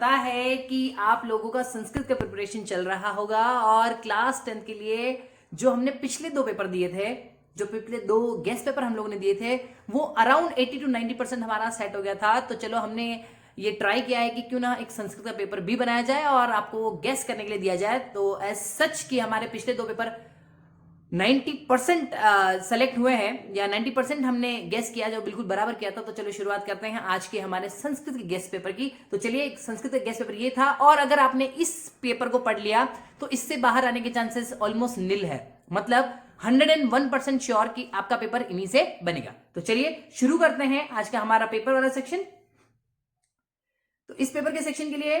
पता है कि आप लोगों का संस्कृत का प्रिपरेशन चल रहा होगा और क्लास 10 के लिए जो हमने पिछले 2 पेपर दिए थे, जो पिछले 2 गेस्ट पेपर हम लोगों ने दिए थे, वो अराउंड 80 to 90% हमारा सेट हो गया था। तो चलो हमने ये ट्राई किया है कि क्यों ना एक संस्कृत का पेपर भी बनाया जाए और आपको गेस करने के लिए दिया जाए। तो एज सच कि हमारे पिछले 2 पेपर 90% सेलेक्ट हुए हैं या 90% हमने गेस किया, जो बिल्कुल बराबर किया था। तो चलो शुरुआत करते हैं आज के हमारे संस्कृत के गेस्ट पेपर की। तो चलिए, संस्कृत का गेस्ट पेपर ये था और अगर आपने इस पेपर को पढ़ लिया तो इससे बाहर आने के चांसेस ऑलमोस्ट निल है, मतलब 101% श्योर कि आपका पेपर इन्हीं से बनेगा। तो चलिए शुरू करते हैं आज का हमारा पेपर वाला सेक्शन। तो इस पेपर के सेक्शन के लिए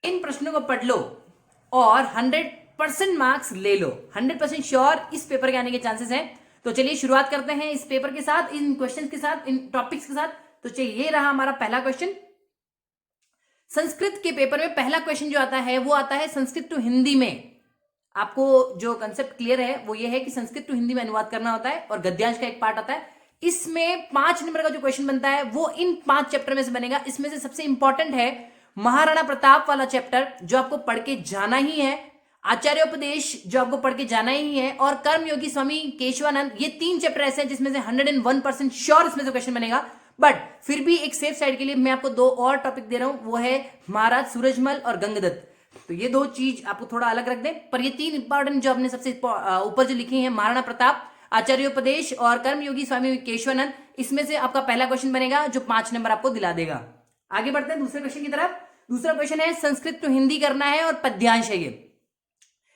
इन प्रश्नों को पढ़ लो और 100% मार्क्स ले लो। 100% श्योर इस पेपर के आने के चांसेस हैं। तो चलिए शुरुआत करते हैं इस पेपर के साथ, इन क्वेश्चंस के साथ, इन टॉपिक्स के साथ। तो चलिए, ये रहा हमारा पहला क्वेश्चन। संस्कृत के पेपर में पहला क्वेश्चन जो आता है वो आता है संस्कृत टू हिंदी में। आपको जो कंसेप्ट क्लियर है वो ये है कि संस्कृत टू हिंदी में अनुवाद करना होता है और गद्यांश का एक पार्ट आता है। इसमें 5 नंबर का जो क्वेश्चन बनता है वो इन 5 चैप्टर में से बनेगा। इसमें से सबसे इंपॉर्टेंट है महाराणा प्रताप वाला चैप्टर, जो आपको पढ़ के जाना ही है, आचार्योपदेश जो आपको पढ़ के जाना ही है, और कर्मयोगी स्वामी केशवानंद। ये 3 चैप्टर ऐसे हैं जिसमें से 101% श्योर इसमें से क्वेश्चन बनेगा। बट फिर भी एक सेफ साइड के लिए मैं आपको 2 और टॉपिक दे रहा हूं, वो है महाराज सूरजमल और गंगदत्त। तो ये 2 चीज आपको थोड़ा अलग रख दें, पर ये 3 इंपॉर्टेंट जो आपने सबसे ऊपर जो लिखी है, महाराणा प्रताप, आचार्योपदेश और कर्मयोगी स्वामी केशवानंद, इसमें से आपका पहला क्वेश्चन बनेगा जो 5 नंबर आपको दिला देगा। आगे बढ़ते हैं दूसरे क्वेश्चन की तरफ। दूसरा क्वेश्चन है संस्कृत टू हिंदी करना है और पद्यांश है ये।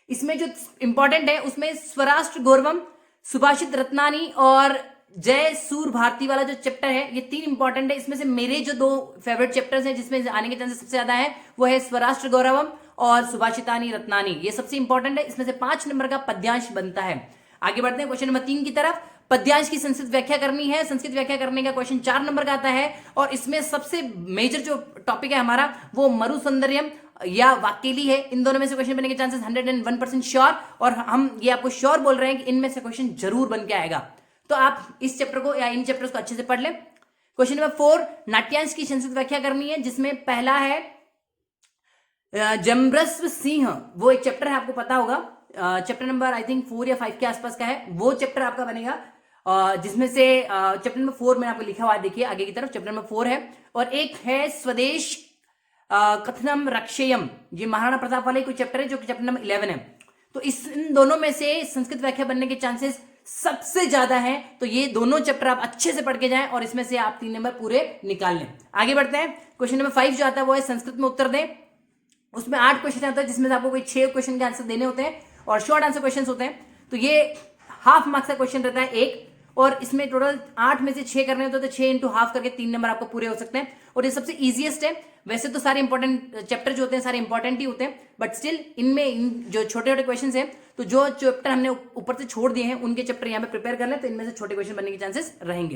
इसमें जो इंपॉर्टेंट है उसमें स्वराष्ट्र गौरवम, सुभाषित रत्नानी और जय सूर भारती वाला जो चैप्टर है, ये 3 इंपॉर्टेंट है। इसमें से मेरे जो 2 फेवरेट चैप्टर्स हैं जिसमें आने के चांसेस सबसे ज्यादा है, वो है स्वराष्ट्र गौरवम और सुभाषितानी रत्नानी। ये सबसे इंपॉर्टेंट है। इसमें से 5 नंबर का पद्यांश बनता है। आगे बढ़ते हैं क्वेश्चन नंबर 3 की तरफ। पद्यांश की संस्कृत व्याख्या करनी है। संस्कृत व्याख्या करने का क्वेश्चन 4 नंबर का आता है और इसमें सबसे मेजर जो टॉपिक है हमारा वो मरुसौंदर्यम या वाक्यली है। इन दोनों में से क्वेश्चन बनने के चांसेस 101% श्योर, और हम ये आपको श्योर बोल रहे हैं कि इनमें से क्वेश्चन जरूर बन के आएगा। तो आप इस चैप्टर को या इन चैप्टर्स को अच्छे से पढ़ लें। क्वेश्चन नंबर 4, नाट्यांश की संस्कृत व्याख्या करनी है, जिसमें पहला है जम्बरस्व सिंह। वो एक चैप्टर है, आपको पता होगा, चैप्टर नंबर आई थिंक 4 या 5 के आसपास का है। वो चैप्टर आपका बनेगा, जिसमें से चैप्टर नंबर 4 में आपको लिखा हुआ है, देखिए आगे की तरफ चैप्टर नंबर 4 है। और एक है स्वदेश कथनम रक्षेयम, ये महाराणा प्रताप वाले कोई चैप्टर है जो कि चैप्टर नंबर 11 है। तो इन दोनों में से संस्कृत व्याख्या बनने के चांसेस सबसे ज्यादा है। तो ये दोनों चैप्टर आप अच्छे से पढ़ के जाएं और इसमें से आप 3 नंबर पूरे निकाल लें। आगे बढ़ते हैं। क्वेश्चन नंबर 5 जो आता है वो है संस्कृत में उत्तर दें। उसमें 8 क्वेश्चन आता है, जिसमें से आपको कोई 6 क्वेश्चन के आंसर देने होते हैं और शॉर्ट आंसर क्वेश्चन होते हैं। तो ये हाफ मार्क्स का क्वेश्चन रहता है एक, और इसमें टोटल 8 में से 6 करने होते हैं, तो 6 इंटू हाफ करके 3 नंबर आपको पूरे हो सकते हैं। और ये सबसे इजीएस्ट है। वैसे तो सारे इंपॉर्टेंट चैप्टर जो होते हैं सारे इंपॉर्टेंट ही होते हैं, बट स्टिल इनमें जो छोटे छोटे क्वेश्चन हैं, तो जो चैप्टर हमने ऊपर से छोड़ दिए हैं उनके चैप्टर यहाँ पे प्रिपेयर कर लें, तो इनमें से छोटे क्वेश्चन बनने के चांसेस रहेंगे।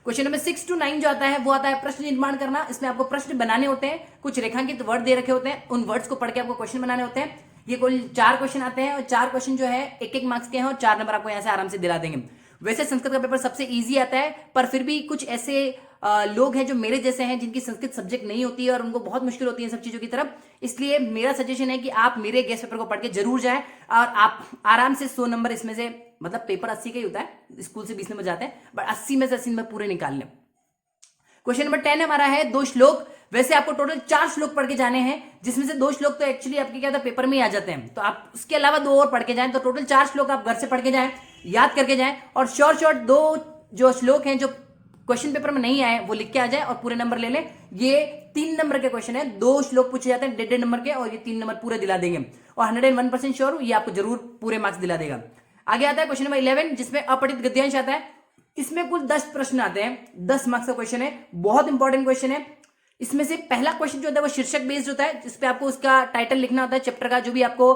क्वेश्चन नंबर 6 to 9 जो आता है वो आता है प्रश्न निर्माण करना। इसमें आपको प्रश्न बनाने होते हैं, कुछ रेखांकित वर्ड दे रखे होते हैं, उन वर्ड्स को पढ़ के आपको क्वेश्चन बनाने होते हैं। ये कुल 4 क्वेश्चन आते हैं और 4 क्वेश्चन जो है 1-1 मार्क्स के हैं और 4 नंबर आपको यहाँ से आराम से दिला देंगे। वैसे संस्कृत का पेपर सबसे इजी आता है, पर फिर भी कुछ ऐसे लोग हैं जो मेरे जैसे हैं जिनकी संस्कृत सब्जेक्ट नहीं होती है और उनको बहुत मुश्किल होती है सब चीजों की तरफ। इसलिए मेरा सजेशन है कि आप मेरे गेस्ट पेपर को पढ़ के जरूर जाएं और आप आराम से 100 नंबर इसमें से, मतलब पेपर 80 का ही होता है, स्कूल से 20 नंबर जाते हैं, बट 80 में से 80 नंबर पूरे निकाल लें। क्वेश्चन नंबर 10 हमारा है 2 श्लोक। वैसे आपको टोटल 4 श्लोक पढ़ के जाने हैं, जिसमें से 2 श्लोक तो एक्चुअली आपके क्या होता है पेपर में ही आ जाते हैं। तो आप उसके अलावा 2 और पढ़ के जाएं, तो टोटल 4 श्लोक आप घर से पढ़ के जाएं, याद करके जाएं, और शॉर्ट 2 जो श्लोक हैं जो क्वेश्चन पेपर में नहीं आए वो लिख के आ जाए और पूरे नंबर ले लें। ये 3 नंबर के क्वेश्चन है, 2 श्लोक पूछे जाते हैं 1.5 नंबर के, और ये 3 नंबर पूरे दिला देंगे और 101% श्योर हूं ये आपको जरूर पूरे मार्क्स दिला देगा। आगे आता है क्वेश्चन नंबर 11, जिसमें अपठित गद्यांश आता है। इसमें कुल 10 प्रश्न आते हैं, 10 मार्क्स का क्वेश्चन है, बहुत इंपॉर्टेंट क्वेश्चन है। इसमें से पहला क्वेश्चन जो होता है वो शीर्षक बेस्ड होता है, जिसपे आपको उसका टाइटल लिखना होता है, चैप्टर का जो भी आपको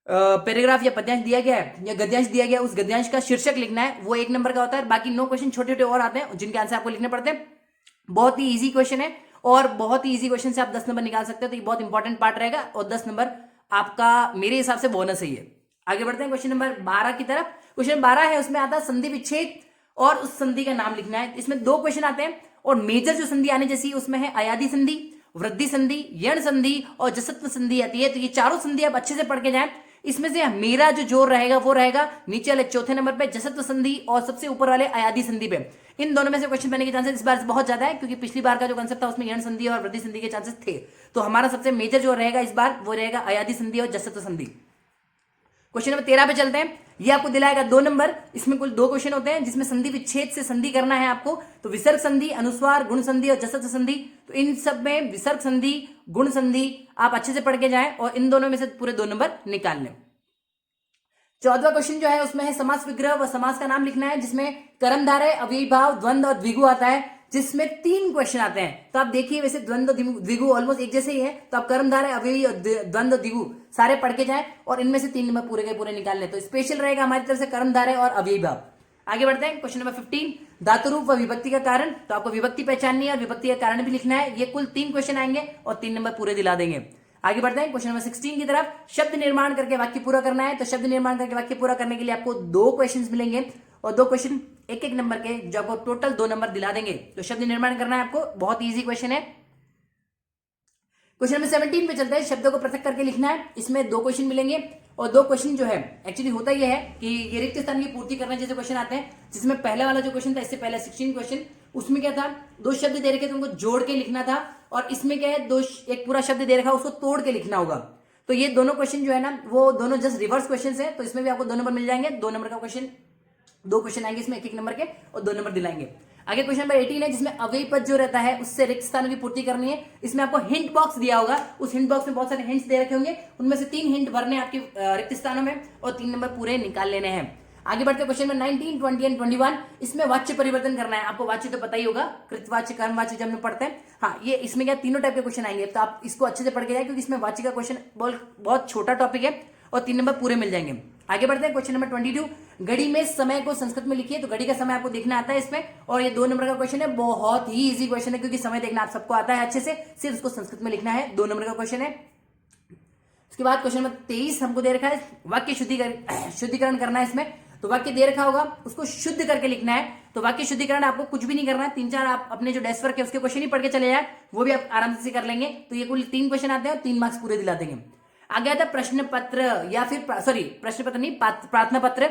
पैराग्राफ या पद्यांश दिया गया है या गद्यांश दिया गया है, उस गद्यांश का शीर्षक लिखना है, वो 1 नंबर का होता है। बाकी 9 क्वेश्चन छोटे छोटे और आते हैं जिनके आंसर आपको लिखने पड़ते हैं। बहुत ही ईजी क्वेश्चन है और बहुत ही ईजी क्वेश्चन से आप 10 नंबर निकाल सकते हो, तो ये बहुत इंपॉर्टेंट पार्ट रहेगा और 10 नंबर आपका मेरे हिसाब से बोनस ही है। आगे बढ़ते हैं क्वेश्चन नंबर 12 की तरफ। क्वेश्चन 12 है, उसमें आता है संधि विच्छेद और उस संधि का नाम लिखना है। इसमें 2 क्वेश्चन आते हैं और मेजर जो संधि आने जैसी उसमें है अयादि संधि, वृद्धि संधि, यण संधि और जसत्व संधि आती है। तो ये चारों संधि आप अच्छे से पढ़ के जाएं। इसमें से मेरा जो जोर रहेगा वो रहेगा नीचे वाले चौथे नंबर पे जसत्व संधि और सबसे ऊपर वाले अयादि संधि पे। इन दोनों में से क्वेश्चन बनने के चांसेस इस बार बहुत ज्यादा है, क्योंकि पिछली बार का जो कंसेप्ट था उसमें यण संधि और वृद्धि संधि के चांसेस थे। तो हमारा सबसे मेजर जो रहेगा इस बार वो रहेगा अयादि संधि और जसत्व संधि। क्वेश्चन नंबर 13 पे चलते हैं। ये आपको दिलाएगा 2 नंबर। इसमें कुल 2 क्वेश्चन होते हैं जिसमें संधि विच्छेद से संधि करना है आपको। तो विसर्ग संधि, अनुस्वार, गुण संधि और जसत्व संधि। तो इन सब में विसर्ग संधि, गुण संधि आप अच्छे से पढ़ के जाएं और इन दोनों में से पूरे 2 नंबर निकाल लें। 14वां क्वेश्चन जो है उसमें है समास विग्रह व समास का नाम लिखना है, जिसमें कर्मधारय, अव्ययी भाव, द्वंद्व और द्विगु आता है, जिसमें 3 क्वेश्चन आते हैं। तो आप देखिए वैसे द्वंद्व द्विगु ऑलमोस्ट एक जैसे ही है, तो आप कर्मधारय, अव्ययी और द्वंद्व द्विगु सारे पढ़ के जाएं और इनमें से 3 नंबर पूरे के पूरे निकाल लें। तो स्पेशल रहेगा हमारी तरफ से कर्मधारय और अव्ययी भाव। आगे बढ़ते हैं। क्वेश्चन नंबर 15, धातु रूप व विभक्ति का कारण। तो आपको विभक्ति पहचाननी है और विभक्ति का कारण भी लिखना है। ये कुल 3 क्वेश्चन आएंगे और 3 नंबर पूरे दिला देंगे। आगे बढ़ते हैं क्वेश्चन नंबर 16 की तरफ। शब्द निर्माण करके वाक्य पूरा करना है। तो शब्द निर्माण करके वाक्य पूरा करने के लिए आपको 2 क्वेश्चंस मिलेंगे और 2 क्वेश्चन एक नंबर के, जो आपको टोटल 2 नंबर दिला देंगे। तो शब्द निर्माण करना है आपको, बहुत इजी क्वेश्चन है। क्वेश्चन नंबर 17 पे चलते हैं। शब्दों को पृथक करके लिखना है। इसमें 2 क्वेश्चन मिलेंगे और 2 क्वेश्चन जो है एक्चुअली होता यह है कि ये रिक्त स्थान की पूर्ति करने जैसे क्वेश्चन आते हैं, जिसमें पहला वाला जो क्वेश्चन था इससे पहले 16 क्वेश्चन, उसमें क्या था 2 शब्द दे रखे थे उनको जोड़ के लिखना था, और इसमें क्या है एक पूरा शब्द दे रखा उसको तोड़ के लिखना होगा। तो ये दोनों क्वेश्चन जो है ना वो दोनों जस्ट रिवर्स क्वेश्चन है। तो इसमें भी आपको 2 नंबर मिल जाएंगे। 2 नंबर का क्वेश्चन, 2 क्वेश्चन आएंगे इसमें एक नंबर के और 2 नंबर दिलाएंगे। आगे क्वेश्चन नंबर 18 है, जिसमें अव्ययी पद जो रहता है उससे रिक्त स्थानों की पूर्ति करनी है। इसमें आपको हिंट बॉक्स दिया होगा, उस हिंट बॉक्स में बहुत सारे हिंट्स दे रखे होंगे, उनमें से 3 हिंट भरने आपके रिक्त स्थानों में और 3 नंबर पूरे निकाल लेने हैं। आगे बढ़ते क्वेश्चन में 19, 20 एंड 21। इसमें वाच्य परिवर्तन करना है। आपको वाच्य तो पता ही होगा, कृतवाच्य, कर्मवाच्य जब हम पढ़ते हैं। हाँ, ये इसमें क्या तीनों टाइप के क्वेश्चन आएंगे, तो आप इसको अच्छे से पढ़ के जाए, क्योंकि इसमें वाच्य का क्वेश्चन बहुत छोटा टॉपिक है और 3 नंबर पूरे मिल जाएंगे। आगे बढ़ते हैं क्वेश्चन नंबर 22। घड़ी में समय को संस्कृत में लिखिए। तो घड़ी का समय आपको देखना आता है इसमें, और ये 2 नंबर का क्वेश्चन है। बहुत ही इजी क्वेश्चन है, क्योंकि समय देखना आप सबको आता है अच्छे से, सिर्फ उसको संस्कृत में लिखना है। 2 नंबर का क्वेश्चन है। उसके बाद क्वेश्चन नंबर 23 हमको दे रखा है, वाक्य शुद्धिकरण करना है इसमें। तो वाक्य दे रखा होगा उसको शुद्ध करके लिखना है। तो वाक्य शुद्धिकरण आपको कुछ भी नहीं करना है, 3-4 आप अपने जो डेस्क वर्क है उसके क्वेश्चन ही पढ़ के चले जाए, वो भी आप आराम से कर लेंगे। तो ये कुल 3 क्वेश्चन आते हैं और 3 मार्क्स पूरे दिला देंगे। आगे आता है प्रश्न पत्र, या फिर प्रश्न पत्र नहीं, प्रार्थना पत्र।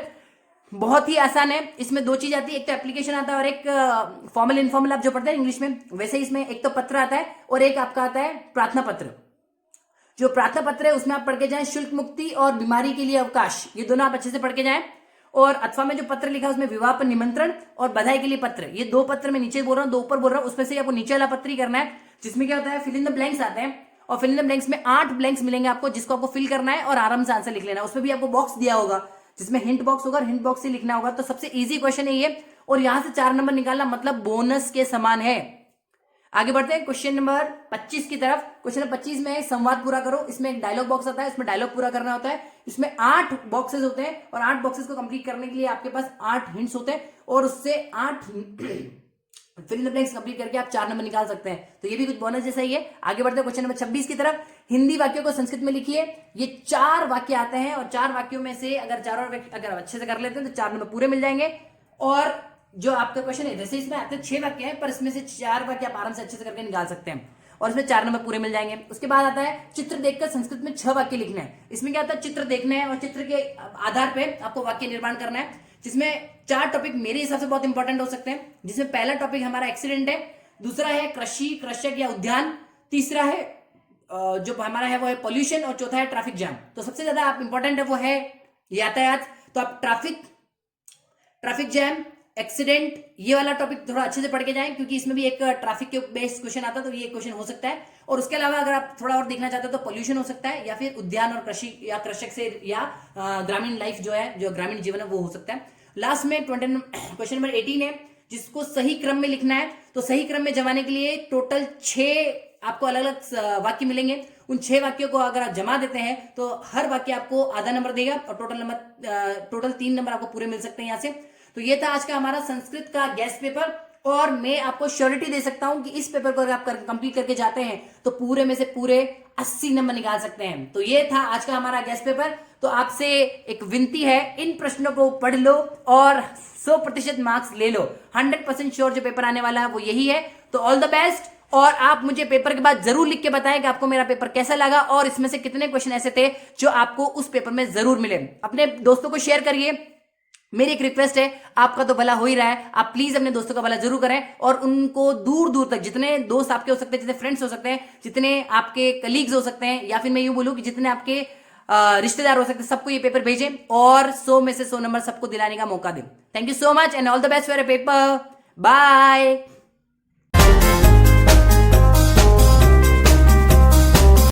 बहुत ही आसान है। इसमें 2 चीज आती है, एक तो एप्लीकेशन आता है और एक फॉर्मल इनफॉर्मल आप जो पढ़ते हैं इंग्लिश में, वैसे इसमें एक तो पत्र आता है और एक आपका आता है प्रार्थना पत्र। जो प्रार्थना पत्र है उसमें आप पढ़ के जाएं शुल्क मुक्ति और बीमारी के लिए अवकाश, ये दोनों आप अच्छे से पढ़ के जाएं। और अथवा में जो पत्र लिखा है उसमें विवाह पर निमंत्रण और बधाई के लिए पत्र, ये 2 पत्र मैं नीचे बोल रहा हूँ, 2 ऊपर बोल रहा हूँ। उसमें से आपको नीचे वाला पत्र ही करना है, जिसमें क्या होता है फिल इन द ब्लैंक्स आते हैं, और फिल इन द ब्लैंक्स में 8 ब्लैंक्स मिलेंगे आपको, जिसको आपको फिल करना है और आराम से आंसर लिख लेना है। उसमें भी आपको बॉक्स दिया होगा जिसमें हिंट बॉक्स होगा, हिंट बॉक्स से लिखना होगा। तो सबसे इजी क्वेश्चन है ये, और यहां से 4 नंबर निकालना मतलब बोनस के समान है। आगे बढ़ते हैं क्वेश्चन नंबर 25 की तरफ। क्वेश्चन नंबर 25 में संवाद पूरा करो। इसमें एक डायलॉग बॉक्स आता है, इसमें डायलॉग पूरा करना होता है। इसमें 8 बॉक्सेस होते हैं और 8 बॉक्सेस को कंप्लीट करने के लिए आपके पास 8 हिंट्स होते हैं, और उससे 8 fill in the blanks complete करके आप 4 नंबर निकाल सकते हैं। तो ये भी कुछ बोनस जैसा ही है। आगे बढ़ते हैं क्वेश्चन नंबर 26 की तरफ। हिंदी वाक्यों को संस्कृत में लिखिए। ये 4 वाक्य आते हैं और 4 वाक्यों में से अगर चारों अगर अच्छे से कर लेते हैं तो 4 नंबर पूरे मिल जाएंगे। और जो आपका क्वेश्चन है, जैसे इसमें आते हैं 6 वाक्य हैं, पर इसमें से 4 वाक्य आप आराम से अच्छे से करके निकाल सकते हैं और इसमें 4 नंबर पूरे मिल जाएंगे। उसके बाद आता है चित्र देखकर संस्कृत में 6 वाक्य लिखना है। इसमें क्या आता है, चित्र देखना है और चित्र के आधार पे आपको वाक्य निर्माण करना है, जिसमें 4 टॉपिक मेरे हिसाब से बहुत इंपॉर्टेंट हो सकते हैं। जिसमें पहला टॉपिक हमारा एक्सीडेंट है, दूसरा है कृषि, कृषक या उद्यान, तीसरा है जो हमारा है वो है पॉल्यूशन, और चौथा है ट्रैफिक जाम। तो सबसे ज्यादा आप इंपॉर्टेंट है वो है यातायात। तो आप ट्रैफिक जैम, एक्सीडेंट, ये वाला टॉपिक थोड़ा अच्छे से पढ़ के जाएं, क्योंकि इसमें भी एक ट्रैफिक के बेस्ड क्वेश्चन आता है, तो ये क्वेश्चन हो सकता है। और उसके अलावा अगर आप थोड़ा और देखना चाहते हो तो पॉल्यूशन हो सकता है, या फिर उद्यान और कृषि या कृषक से, या ग्रामीण लाइफ जो है, जो ग्रामीण जीवन है वो हो सकता है। लास्ट में क्वेश्चन नंबर 18 है, जिसको सही क्रम में लिखना है। तो सही क्रम में जमाने के लिए टोटल 6 आपको अलग अलग वाक्य मिलेंगे। उन 6 वाक्यों को अगर आप जमा देते हैं तो हर वाक्य आपको आधा नंबर देगा, और टोटल 3 नंबर आपको पूरे मिल सकते हैं यहाँ से। तो ये था आज का हमारा संस्कृत का गेस्ट पेपर, और मैं आपको श्योरिटी दे सकता हूं कि इस पेपर को अगर आप कंप्लीट करके जाते हैं तो पूरे में से पूरे 80 नंबर निकाल सकते हैं। तो ये था आज का हमारा गेस्ट पेपर। तो आपसे एक विनती है, इन प्रश्नों को पढ़ लो और 100% मार्क्स ले लो। 100% श्योर जो पेपर आने वाला है वो यही है। तो ऑल द बेस्ट। और आप मुझे पेपर के बाद जरूर लिख के बताएं कि आपको मेरा पेपर कैसा लगा और इसमें से कितने क्वेश्चन ऐसे थे जो आपको उस पेपर में जरूर मिले। अपने दोस्तों को शेयर करिए। मेरी एक रिक्वेस्ट है, आपका तो भला हो ही रहा है, आप प्लीज अपने दोस्तों का भला जरूर करें और उनको दूर दूर तक, जितने दोस्त आपके हो सकते हैं, जितने फ्रेंड्स हो सकते हैं, जितने आपके कलीग्स हो सकते हैं, या फिर मैं यूं बोलूं कि जितने आपके रिश्तेदार हो सकते हैं, सबको ये पेपर भेजें और 100 में से 100 नंबर सबको दिलाने का मौका दें। Thank you so much and all the best for a paper. Bye.